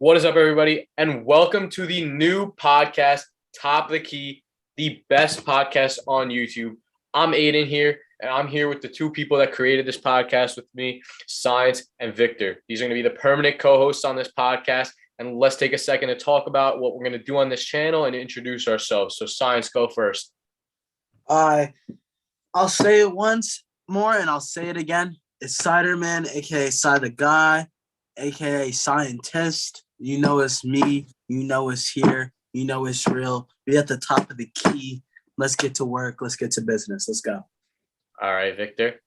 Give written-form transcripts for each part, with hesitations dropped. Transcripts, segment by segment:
What is up, everybody? And welcome to the new podcast, Top of the Key, the best podcast on YouTube. I'm Aiden here, and I'm here with the two people that created this podcast with me, Science and Victor. These are going to be the permanent co-hosts on this podcast. And let's take a second to talk about what we're going to do on this channel and introduce ourselves. So, Science, go first. I'll say it once more, and I'll say it again. It's Ciderman, a.k.a. Cy the Guy, a.k.a. Scientist. You know it's me. You know it's here. You know it's real. We're at the top of the key. Let's get to work. Let's get to business. Let's go. All right, Victor.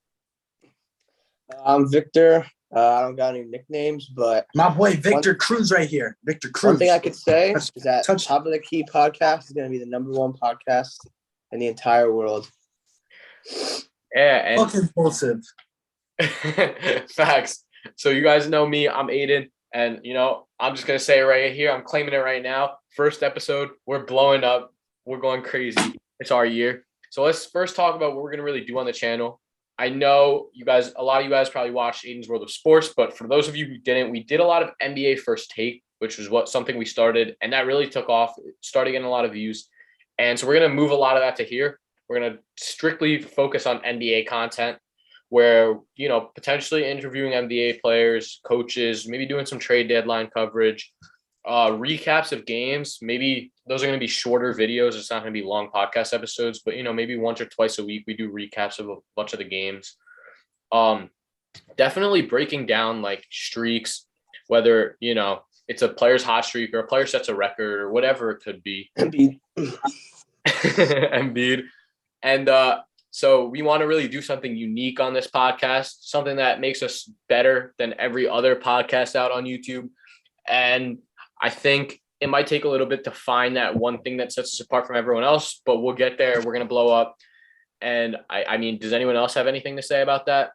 I'm Victor. I don't got any nicknames, but My boy Victor Cruz right here. Victor Cruz. one thing I could say is that touch- Top of the Key podcast is going to be the number one podcast in the entire world. Yeah, and Fucking impulsive. facts. So you guys know me. I'm Aiden. And, I'm just going to say it right here. I'm claiming it right now. First episode, we're blowing up. We're going crazy. It's our year. So let's first talk about what we're going to really do on the channel. I know a lot of you guys probably watched Aiden's World of Sports, but for those of you who didn't, we did a lot of NBA First Take, which was something we started, and that really took off. It started getting a lot of views. And so we're going to move a lot of that to here. We're going to strictly focus on NBA content, where, potentially interviewing NBA players, coaches, maybe doing some trade deadline coverage, recaps of games. Maybe those are going to be shorter videos. It's not going to be long podcast episodes, but, maybe once or twice a week, we do recaps of a bunch of the games. Definitely breaking down like streaks, whether, it's a player's hot streak or a player sets a record or whatever it could be. Embiid. And, so we want to really do something unique on this podcast, something that makes us better than every other podcast out on YouTube. And I think it might take a little bit to find that one thing that sets us apart from everyone else, but we'll get there. We're going to blow up. And I mean, does anyone else have anything to say about that?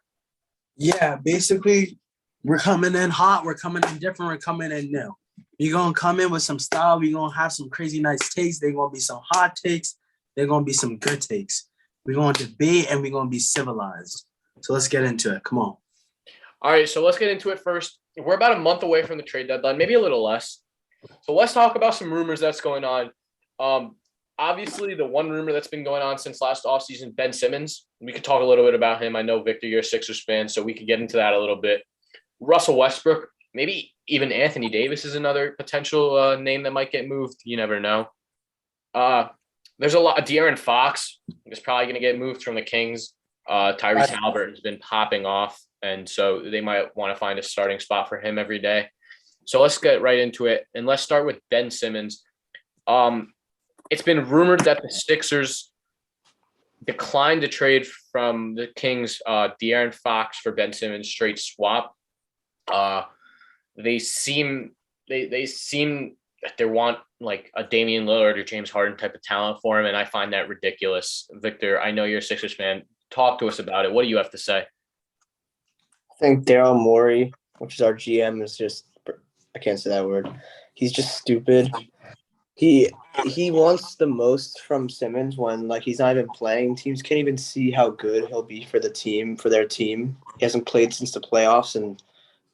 Yeah, basically, we're coming in hot. We're coming in different. We're coming in new. You're going to come in with some style. We're going to have some crazy nice takes. They're going to be some hot takes. They're going to be some good takes. We're going to debate, and we're going to be civilized. So let's get into it. Come on. All right, so let's get into it first. We're about a month away from the trade deadline, maybe a little less. So let's talk about some rumors that's going on. Obviously, the one rumor that's been going on since last offseason, Ben Simmons. We could talk a little bit about him. I know, Victor, you're a Sixers fan, so we could get into that a little bit. Russell Westbrook, maybe even Anthony Davis is another potential name that might get moved. You never know. There's a lot of De'Aaron Fox is probably going to get moved from the Kings. Tyrese Halliburton has been popping off, and so they might want to find a starting spot for him every day. So let's get right into it, and let's start with Ben Simmons. It's been rumored that the Sixers declined to trade from the Kings De'Aaron Fox for Ben Simmons straight swap. They seem that they want like a Damian Lillard or James Harden type of talent for him, and I find that ridiculous. Victor, I know you're a Sixers fan. Talk to us about it. What do you have to say? I think Daryl Morey, which is our GM, is just – I can't say that word. He's just stupid. He wants the most from Simmons when, like, he's not even playing. Teams can't even see how good he'll be for their team. He hasn't played since the playoffs, and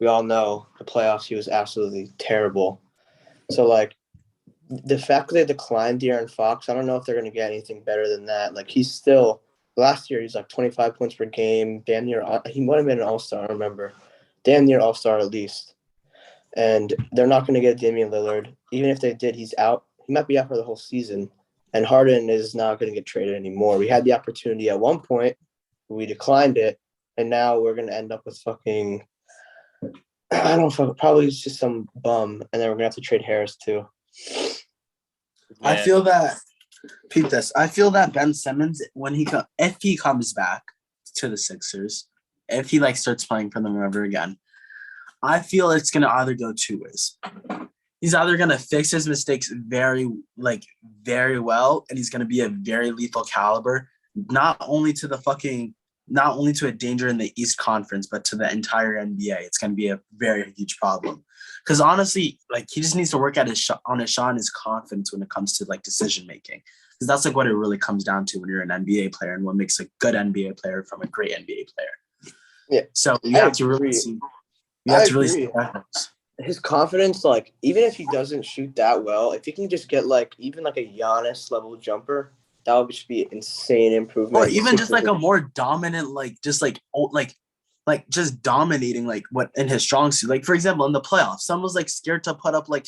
we all know the playoffs he was absolutely terrible. So, like, the fact that they declined De'Aaron Fox, I don't know if they're going to get anything better than that. Like, he's still – last year, he's like 25 points per game, damn near – he might have been an all-star, I remember. Damn near all-star at least. And they're not going to get Damian Lillard. Even if they did, he's out. He might be out for the whole season. And Harden is not going to get traded anymore. We had the opportunity at one point. We declined it. And now we're going to end up with fucking – I don't know, probably just some bum, and then we're gonna have to trade Harris too. I feel that. Peep this. I feel that Ben Simmons, if he comes back to the Sixers, if he starts playing for them ever again, I feel it's gonna either go two ways. He's either gonna fix his mistakes very well, and he's gonna be a very lethal caliber, not only to a danger in the East Conference, but to the entire NBA. It's going to be a very huge problem. Because honestly, he just needs to work at his shot and his confidence when it comes to decision making. Because that's what it really comes down to when you're an NBA player, and what makes a good NBA player from a great NBA player. Yeah. So you have to really see. You have to really see the difference. his confidence, like even if he doesn't shoot that well, if he can just get like even like a Giannis level jumper, that would just be insane improvement. Or even just like a more dominant, like just like just dominating like what in his strong suit. Like for example, in the playoffs, someone's like scared to put up like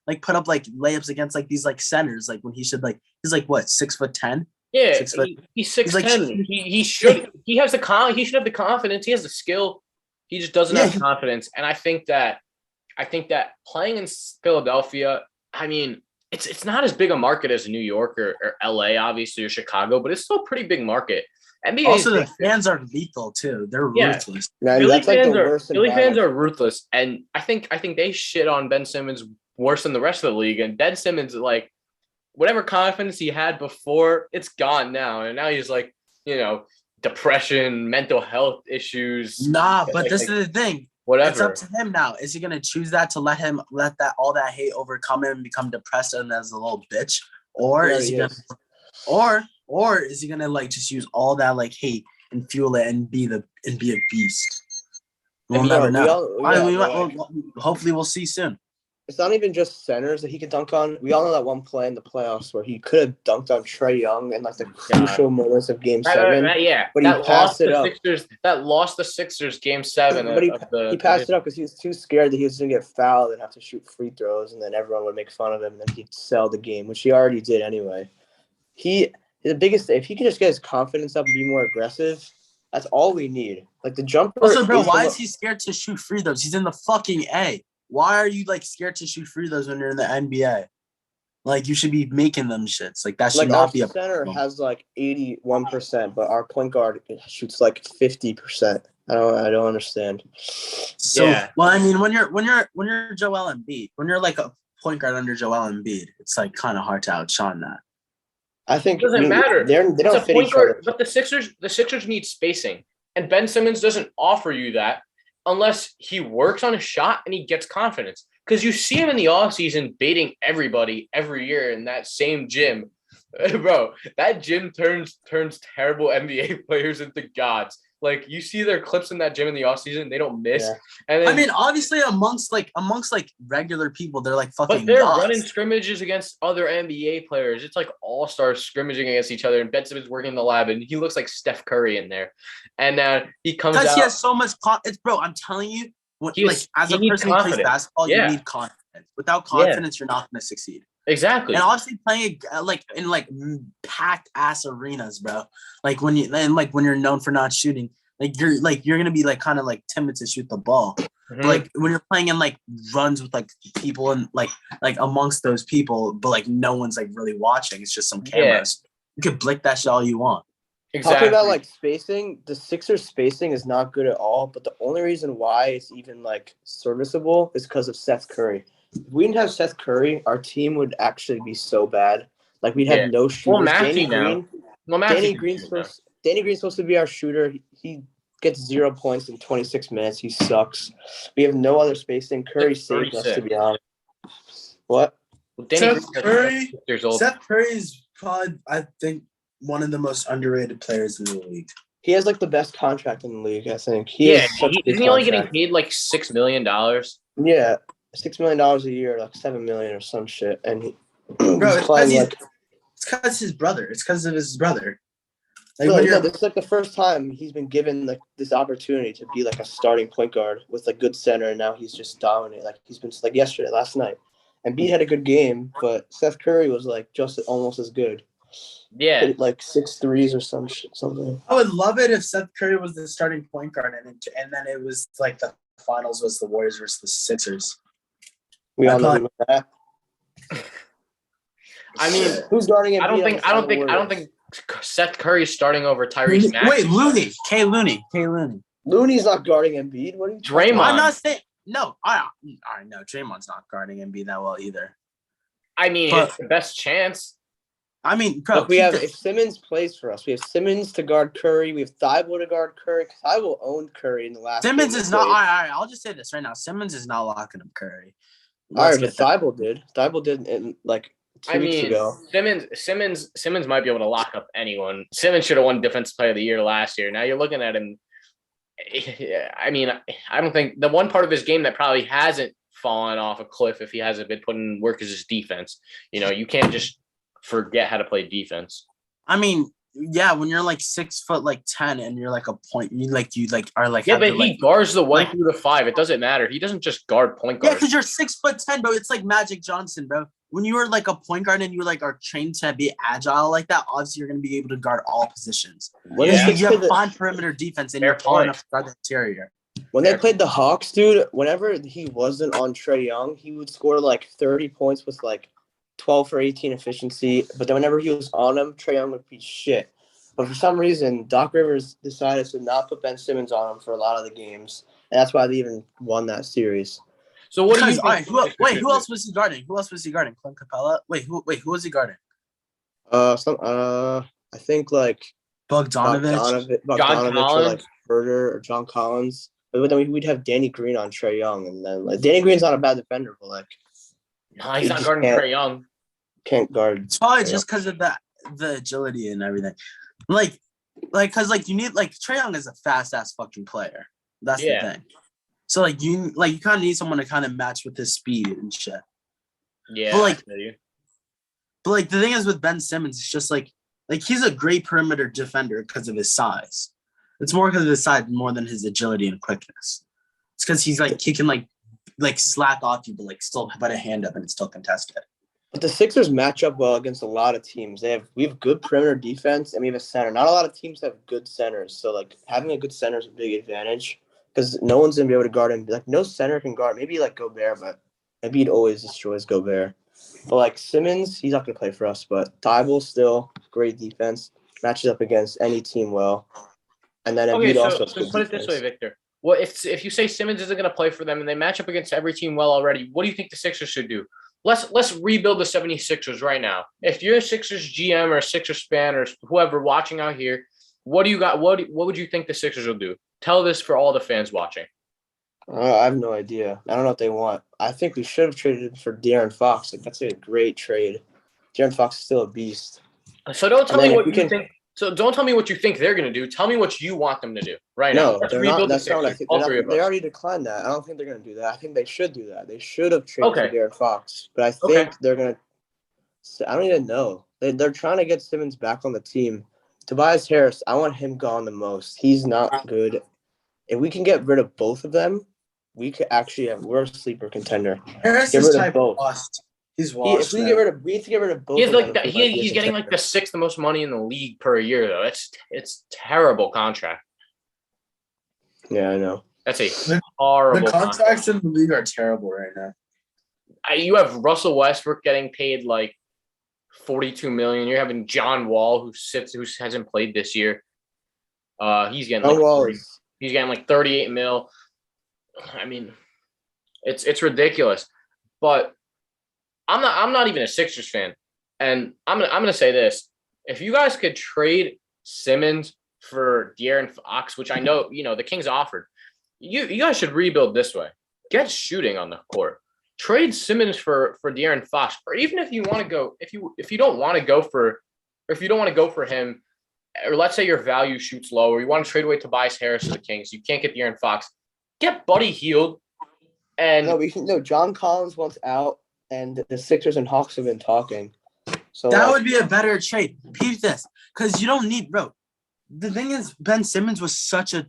layups against like these like centers, like when he should like he's like what 6'10". Yeah, 6'. he's He's like 6'10". He should have the confidence. He has the skill. He just doesn't have confidence. And I think that playing in Philadelphia, I mean, it's not as big a market as New York or LA, obviously, or Chicago, but it's still a pretty big market. NBA Also, the fans are lethal too. They're ruthless. Man, Philly that's like the worst. Philly fans are ruthless, and I think they shit on Ben Simmons worse than the rest of the league. And Ben Simmons, like, whatever confidence he had before, it's gone now, and now he's like, depression, mental health issues. Nah, but this is the thing. Whatever. It's up to him now. Is he gonna choose that to let all that hate overcome him and become depressed and as a little bitch, or is he gonna like just use all that like hate and fuel it and be a beast? We'll never know. Hopefully, we'll see soon. It's not even just centers that he can dunk on. We all know that one play in the playoffs where he could have dunked on Trae Young in like the crucial moments of Game 7. Yeah, but he passed it up. That lost the Sixers Game 7. But he passed it up because he was too scared that he was going to get fouled and have to shoot free throws, and then everyone would make fun of him, and then he'd sell the game, which he already did anyway. The biggest thing, if he can just get his confidence up and be more aggressive, that's all we need. Like the jumper. Also, bro, why is he scared to shoot free throws? He's in the fucking A. Why are you like scared to shoot free throws when you're in the NBA? Like you should be making them shits. Like that should not be a center has like 81%, but our point guard shoots like 50%. I don't understand. So well, I mean, when you're Joel Embiid, when you're like a point guard under Joel Embiid, it's like kind of hard to outshine that. I think it doesn't matter. They don't fit each other. But the Sixers need spacing, and Ben Simmons doesn't offer you that unless he works on his shot and he gets confidence. Because you see him in the offseason baiting everybody every year in that same gym. Bro, that gym turns terrible NBA players into gods. Like you see their clips in that gym in the offseason, they don't miss. Yeah. And then, I mean, obviously amongst regular people, they're like fucking. But they're gods. running scrimmages against other NBA players. It's like all-stars scrimmaging against each other, and Ben Simmons working in the lab, and he looks like Steph Curry in there. And he comes out. Because he has so much. Bro, I'm telling you, as a person who plays basketball, you need confidence. Without confidence, you're not going to succeed. Exactly. And obviously playing in packed ass arenas, bro. Like when you're known for not shooting, you're gonna be like kind of like timid to shoot the ball. Mm-hmm. But, like when you're playing in like runs with like people and like amongst those people, but like no one's like really watching. It's just some cameras. You could blick that shit all you want. Exactly. Talking about like spacing, the Sixers spacing is not good at all. But the only reason why it's even like serviceable is because of Seth Curry. If we didn't have Seth Curry, our team would actually be so bad. Like we'd have no shooters. Danny Green's supposed to be our shooter. He gets 0 points in 26 minutes. He sucks. We have no other spacing. Curry saved us, to be honest. What? Seth Curry is probably, I think, one of the most underrated players in the league. He has like the best contract in the league, I think. Isn't he only getting paid like $6 million? Yeah. $6 million a year, like $7 million or some shit, and it's because his brother. It's because of his brother. This is like the first time he's been given like this opportunity to be like a starting point guard with a good center, and now he's just dominating. Like he's been like last night, and B had a good game, but Seth Curry was like just almost as good. Yeah, hit like 6 threes or something. I would love it if Seth Curry was the starting point guard, and then it was like the finals was the Warriors versus the Sixers. We all know that. I mean, who's guarding him? I don't think Seth Curry's starting over Tyrese Maxey. Wait, Looney. K. Looney. Looney's not guarding Embiid. What are you talking Draymond. about? I'm not saying no. I know Draymond's not guarding Embiid that well either. I mean, it's the best chance. I mean, bro, look, if Simmons plays for us, we have Simmons to guard Curry. We have Thibault to guard Curry. Thibault owned Curry in the last. Simmons is not. All right, I'll just say this right now. Simmons is not locking up Curry. All right, but Thibault did. Thibault did in like 2 weeks ago. Simmons might be able to lock up anyone. Simmons should have won Defensive Player of the Year last year. Now you're looking at him. I mean, I don't think the one part of his game that probably hasn't fallen off a cliff if he hasn't been putting in work as his defense. You can't just forget how to play defense. I mean, yeah, when you're like 6'10" and you're like a point, you are like Yeah, but he guards the 1 through the 5. It doesn't matter. He doesn't just guard point guard. Yeah, because you're 6'10", bro. It's like Magic Johnson, bro. When you were like a point guard and you like are trained to be agile like that, obviously you're gonna be able to guard all positions. You have fine perimeter defense and you're tall enough to guard the interior. When they played the Hawks, dude, whenever he wasn't on Trae Young, he would score like 30 points with like 12 for 18 efficiency. But then whenever he was on him, Trae Young would be shit. But for some reason, Doc Rivers decided to not put Ben Simmons on him for a lot of the games. And that's why they even won that series. So what do you think? Who else was he guarding? Clint Capella? Who was he guarding? I think like Bogdanovich or like Herder or John Collins. But then we'd have Danny Green on Trae Young, and then like Danny Green's not a bad defender, but like no, he's not guarding Trae Young. Can't guard. It's probably just because of the agility and everything. Because you need Trae Young is a fast ass fucking player. That's the thing. So you kind of need someone to kind of match with his speed and shit. Yeah. But the thing is with Ben Simmons, it's just like he's a great perimeter defender because of his size. It's more because of his size more than his agility and quickness. It's because he can slack off you, but still put a hand up and it's still contested. But the Sixers match up well against a lot of teams. We have good perimeter defense and we have a center. Not a lot of teams have good centers, so having a good center is a big advantage because no one's gonna be able to guard him. No center can guard. Maybe Gobert, but Embiid always destroys Gobert. But Simmons, he's not gonna play for us. But Tybal still great defense, matches up against any team well. And then Embiid also. So put it this way, Victor. Well, if you say Simmons isn't going to play for them and they match up against every team well already, what do you think the Sixers should do? Let's rebuild the 76ers right now. If you're a Sixers GM or a Sixers fan or whoever watching out here, what do you got? What would you think the Sixers will do? Tell this for all the fans watching. I have no idea. I don't know what they want. I think we should have traded for De'Aaron Fox. That's a great trade. De'Aaron Fox is still a beast. So don't tell me what you think. So don't tell me what you think they're going to do. Tell me what you want them to do right now. No, they're not. That's not what I think. They already declined that. I don't think they're going to do that. I think they should do that. They should have traded for De'Aaron Fox. But I think they're going to – I don't even know. They're trying to get Simmons back on the team. Tobias Harris, I want him gone the most. He's not good. If we can get rid of both of them, we could actually have – we're a sleeper contender. Harris is type lost. He's washed. We need to get rid of both. He's getting the 6th most money in the league per year though. It's terrible contract. Yeah, I know. That's a horrible. The contracts in the league are terrible right now. You have Russell Westbrook getting paid $42 million. You're having John Wall who hasn't played this year. He's getting he's getting $38 million. I mean, it's ridiculous, but. I'm not even a Sixers fan, and I'm gonna say this: if you guys could trade Simmons for De'Aaron Fox, which I know the Kings offered, you guys should rebuild this way. Get shooting on the court. Trade Simmons for De'Aaron Fox, or even if you want to go, if you don't want to go for him, or let's say your value shoots low, or you want to trade away Tobias Harris to the Kings, you can't get De'Aaron Fox. Get Buddy Hield, and John Collins wants out. And the Sixers and Hawks have been talking. So that would be a better trade. Peep this. Because you don't need, bro. The thing is, Ben Simmons was such a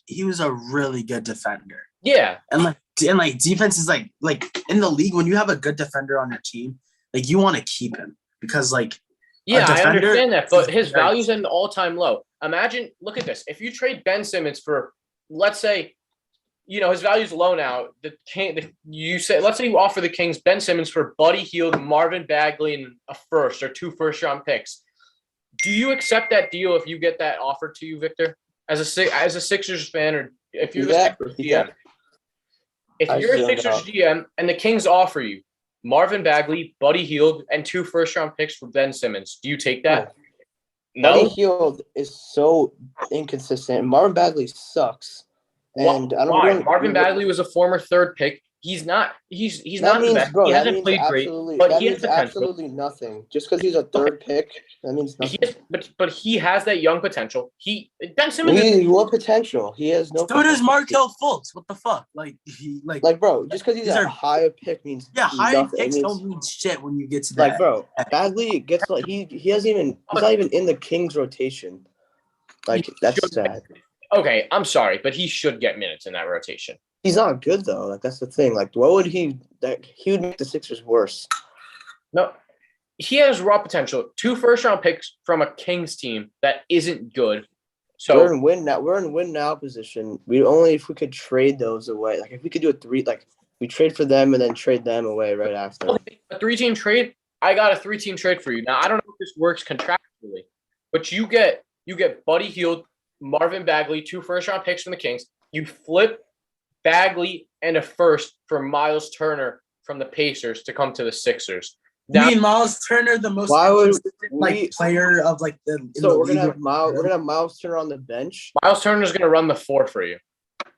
he was a really good defender. Yeah. And defense is like in the league, when you have a good defender on your team, you want to keep him. Because I understand that, but his value's at an all-time low. Imagine, look at this. If you trade Ben Simmons for, let's say, his value's low now. Let's say you offer the Kings Ben Simmons for Buddy Hield, Marvin Bagley, and a first or 2 first-round picks. Do you accept that deal if you get that offered to you, Victor, as a Sixers fan, or if you're a Sixers GM? If you're a Sixers GM and the Kings offer you Marvin Bagley, Buddy Hield, and 2 first-round picks for Ben Simmons, do you take that? No. Buddy Hield is so inconsistent. Marvin Bagley sucks. And Why? Marvin Bagley was a former 3rd pick. He's not the means, best. bro, He that hasn't means played great, absolutely. but That he has means potential. absolutely nothing. Just because he's a third pick, that means nothing. But he has that young potential. Ben Simmons. What potential? He has no. So does Markel Fultz. What the fuck? Like bro, just because he's a higher pick means higher nothing. picks don't mean shit when you get to that. Like, bro, Bagley gets he's not even in the Kings rotation. Like, that's sad. Okay, I'm sorry, but he should get minutes in that rotation. He's not good though. Like, that's the thing. Like, what would he would make the Sixers worse? No, he has raw potential. 2 first-round picks from a Kings team that isn't good. So we're in win now. We're in win now position. If we could trade those away. Like, if we could do a 3, like we trade for them and then trade them away right after. A 3-team trade. I got a 3-team trade for you. Now I don't know if this works contractually, but you get Buddy Hield, Marvin Bagley, 2 first-round picks from the Kings. You flip Bagley and a first for Miles Turner from the Pacers to come to the Sixers. Now, you mean Miles Turner, the most player of like the? So we're gonna have Miles Turner on the bench. Miles Turner's gonna run the 4 for you,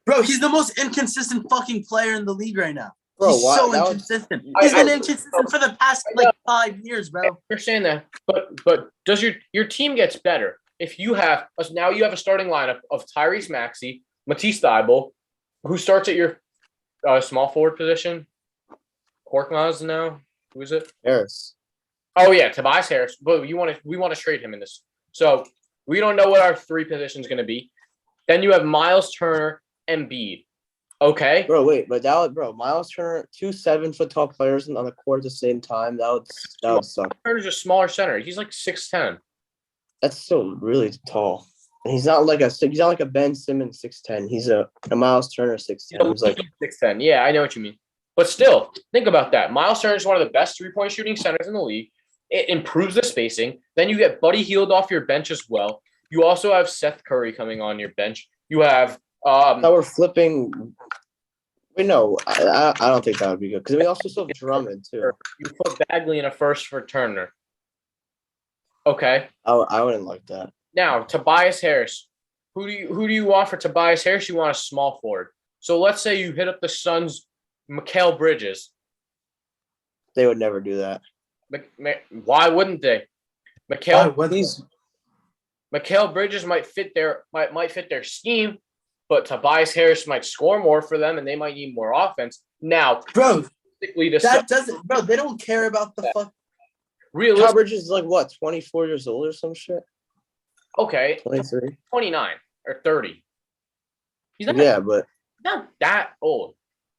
bro. He's the most inconsistent fucking player in the league right now. Bro, he's so inconsistent. He's been inconsistent for the past 5 years, bro. I understand that, but does your team gets better if you have now you have a starting lineup of Tyrese Maxey, Matisse Thybulle, who starts at your small forward position? Korkmaz now? Who is it? Harris. Oh yeah, Tobias Harris. But we want to trade him in this. So we don't know what our 3 positions going to be. Then you have Miles Turner and Embiid. Okay. Bro, wait, but Miles Turner, 2 7-foot-tall players on the court at the same time. That would suck. Turner's a smaller center. He's like 6'10". That's still really tall. And he's not like a Ben Simmons 6'10". He's a Miles Turner 6'10". He's like 6'10". Yeah, I know what you mean. But still, think about that. Miles Turner is one of the best 3-point shooting centers in the league. It improves the spacing. Then you get Buddy Hield off your bench as well. You also have Seth Curry coming on your bench. You have now we're flipping. Wait, no, I don't think that would be good because we also still have Drummond too. You put Bagley in a first for Turner. Okay. I wouldn't like that. Now Tobias Harris. Who do you want for Tobias Harris? You want a small forward. So let's say you hit up the Suns. Mikal Bridges. They would never do that. Why wouldn't they? Mikal Bridges might fit their scheme, but Tobias Harris might score more for them, and they might need more offense. Now, bro, they don't care about the fuck. Mikal Bridges is like what, 24 years old or some shit? Okay, 23, 29 or 30. He's not that old.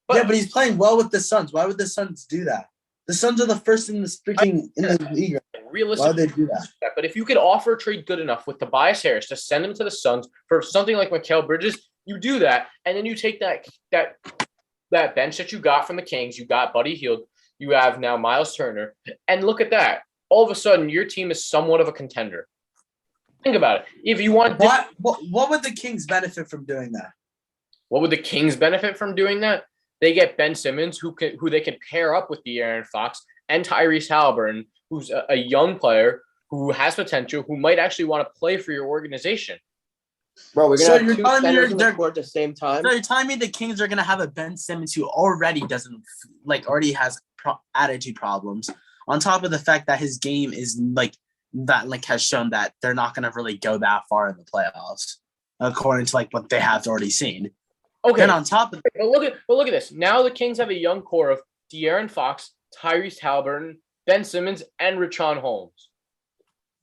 But he's playing well with the Suns. Why would the Suns do that? The Suns are the first in the league. Realistically, why would they do that? But if you could offer a trade good enough with Tobias Harris to send him to the Suns for something like Mikal Bridges, you do that, and then you take that bench that you got from the Kings. You got Buddy Hield. You have now Miles Turner, and look at that. All of a sudden, your team is somewhat of a contender. Think about it. If you want, what would the Kings benefit from doing that? What would the Kings benefit from doing that? They get Ben Simmons, who they can pair up with De'Aaron Fox and Tyrese Halliburton, who's a young player who has potential, who might actually want to play for your organization. Bro, we're gonna have 2 centers on the court at the same time. So you're telling me the Kings are gonna have a Ben Simmons who already has attitude problems, on top of the fact that his game is has shown that they're not gonna really go that far in the playoffs, according to what they have already seen. Okay. And on top of look at this. Now the Kings have a young core of De'Aaron Fox, Tyrese Halliburton, Ben Simmons, and Richaun Holmes.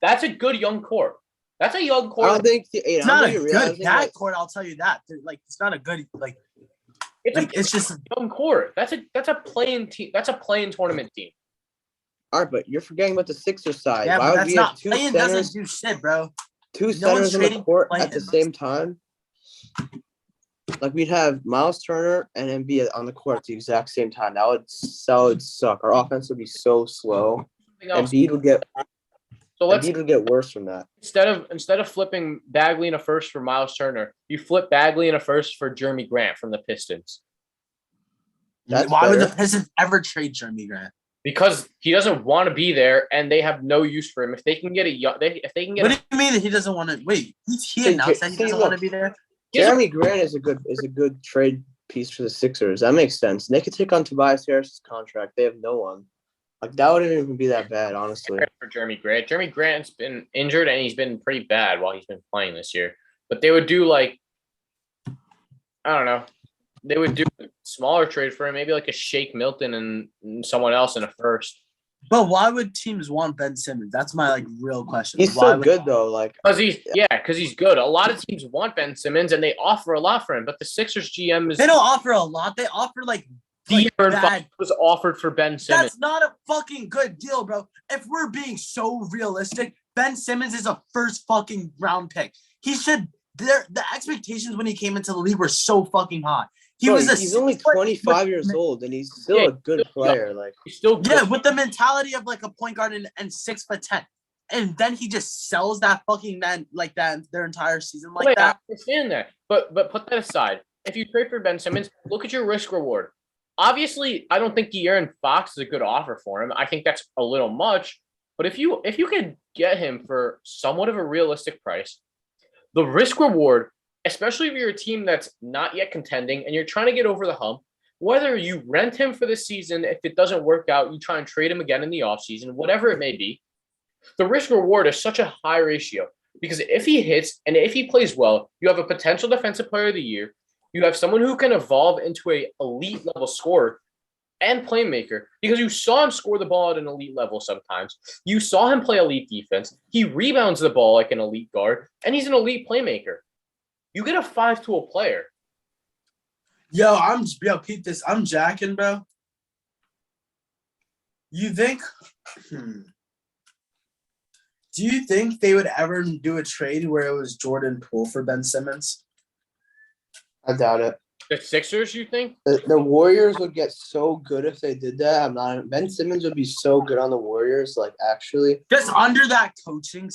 That's a good young core. That's a young core. I don't think it's not a good core. I'll tell you that. It's not a good it's just a young core. That's a playing team. That's a playing tournament team. All right, but you're forgetting about the Sixers side. Yeah, why but would that's we not have 2 playing. centers, doesn't do shit, bro. 2 centers on the court at the same time? Like, we'd have Miles Turner and Embiid on the court at the exact same time. That would suck. Our offense would be so slow. Embiid would get worse from that. Instead of flipping Bagley in a first for Miles Turner, you flip Bagley in a first for Jeremy Grant from the Pistons. Why would the Pistons ever trade Jeremy Grant? Because he doesn't want to be there, and they have no use for him. If they can get What do you mean that he doesn't want to? Wait, he announced that he doesn't want to be there. Jeremy Grant is a good trade piece for the Sixers. That makes sense. They could take on Tobias Harris' contract. They have no one. Like, that wouldn't even be that bad, honestly. For Jeremy Grant. Jeremy Grant's been injured and he's been pretty bad while he's been playing this year. But they would do like, I don't know. They would do a smaller trade for him, maybe like a Shake Milton and someone else in a first. But why would teams want Ben Simmons? That's my like real question. He's why so good though. Like, Because he's good. A lot of teams want Ben Simmons and they offer a lot for him. But the Sixers GM is they don't offer a lot. They offer like bad. Was offered for Ben Simmons. That's not a fucking good deal, bro. If we're being so realistic, Ben Simmons is a first fucking round pick. He should. The expectations when he came into the league were so fucking high. He's only 25 years old and he's still a good player. Like, he's still good. Yeah, with the mentality of like a point guard and 6'10", and then he just sells that fucking man like that their entire season like that. I understand that, but put that aside. If you trade for Ben Simmons, look at your risk reward. Obviously, I don't think De'Aaron Fox is a good offer for him. I think that's a little much. But if you can get him for somewhat of a realistic price, the risk reward, especially if you're a team that's not yet contending and you're trying to get over the hump, whether you rent him for the season, if it doesn't work out, you try and trade him again in the offseason, whatever it may be, the risk reward is such a high ratio because if he hits and if he plays well, you have a potential defensive player of the year. You have someone who can evolve into an elite level scorer and playmaker because you saw him score the ball at an elite level sometimes. You saw him play elite defense. He rebounds the ball like an elite guard, and he's an elite playmaker. You get a 5-tool player. Yo, Pete, this. I'm jacking, bro. You think? Do you think they would ever do a trade where it was Jordan Poole for Ben Simmons? I doubt it. The Sixers, you think? The Warriors would get so good if they did that. Ben Simmons would be so good on the Warriors, like, actually. Just under the coaching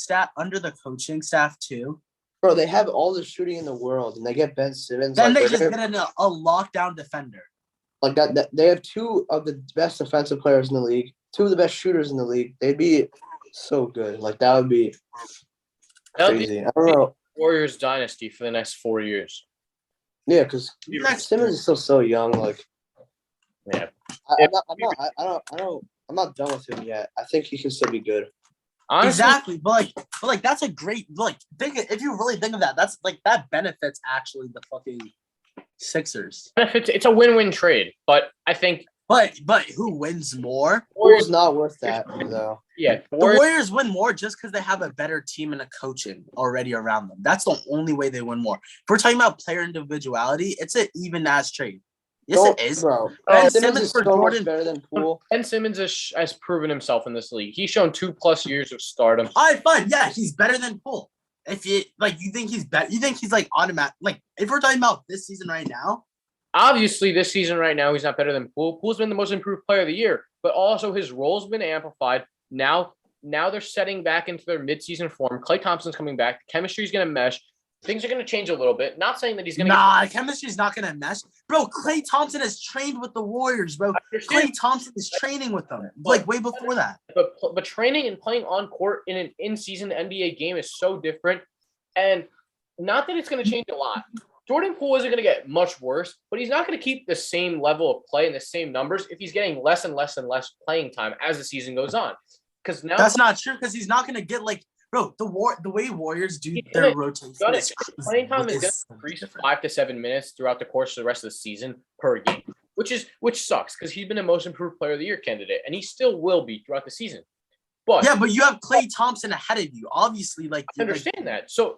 staff too. Bro, they have all the shooting in the world, and they get Ben Simmons. Then they just get a lockdown defender. Like that, they have two of the best defensive players in the league, two of the best shooters in the league. They'd be so good. Like, that would be crazy. I don't know. Warriors dynasty for the next 4 years. Yeah, because Simmons is still so young. Like, yeah, I'm not done with him yet. I think he can still be good. Honestly, exactly, but that's a great if you really think of that, that's like that benefits actually the fucking Sixers. It's a win-win trade, but I think. But who wins more? Warriors not worth that though. Yeah, the Warriors win more just because they have a better team and a coaching already around them. That's the only way they win more. If we're talking about player individuality, it's an even as trade. Yes, it is. Bro. Ben Simmons for so Jordan much better than Poole. Ben Simmons has proven himself in this league. He's shown 2+ years of stardom. All right, fine. Yeah, he's better than Poole. If you think he's better, you think he's like automatic. Like, if we're talking about this season right now. Obviously, this season right now, he's not better than Poole. Poole's been the most improved player of the year, but also his role's been amplified. Now they're setting back into their midseason form. Klay Thompson's coming back. Chemistry's going to mesh. Things are going to change a little bit. Not saying that he's going to chemistry's not going to mesh. Bro, Klay Thompson has trained with the Warriors, bro. Klay Thompson is training with them, like way before that. But training and playing on court in an in-season NBA game is so different. And not that it's going to change a lot. Jordan Poole isn't going to get much worse, but he's not going to keep the same level of play and the same numbers if he's getting less and less and less playing time as the season goes on. Because now that's not true. Because he's not going to get like, bro, the way Warriors do their rotation. Playing time is going to increase 5 to 7 minutes throughout the course of the rest of the season per game, which sucks because he's been a most improved player of the year candidate, and he still will be throughout the season. But yeah, but you have Klay Thompson ahead of you, obviously. Like, I understand that. So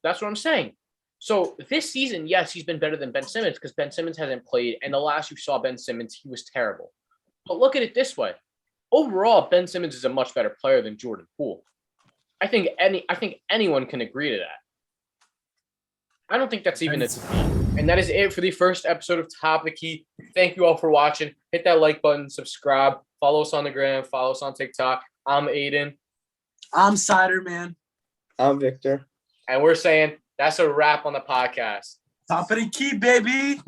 that's what I'm saying. So this season, yes, he's been better than Ben Simmons because Ben Simmons hasn't played, and the last you saw Ben Simmons, he was terrible. But look at it this way: overall, Ben Simmons is a much better player than Jordan Poole. I think anyone can agree to that. I don't think that's even a debate. And that is it for the first episode of Topic Key. Thank you all for watching. Hit that like button, subscribe, follow us on the gram, follow us on TikTok. I'm Aiden. I'm Cider Man. I'm Victor. And we're saying that's a wrap on the podcast. Top of the key, baby.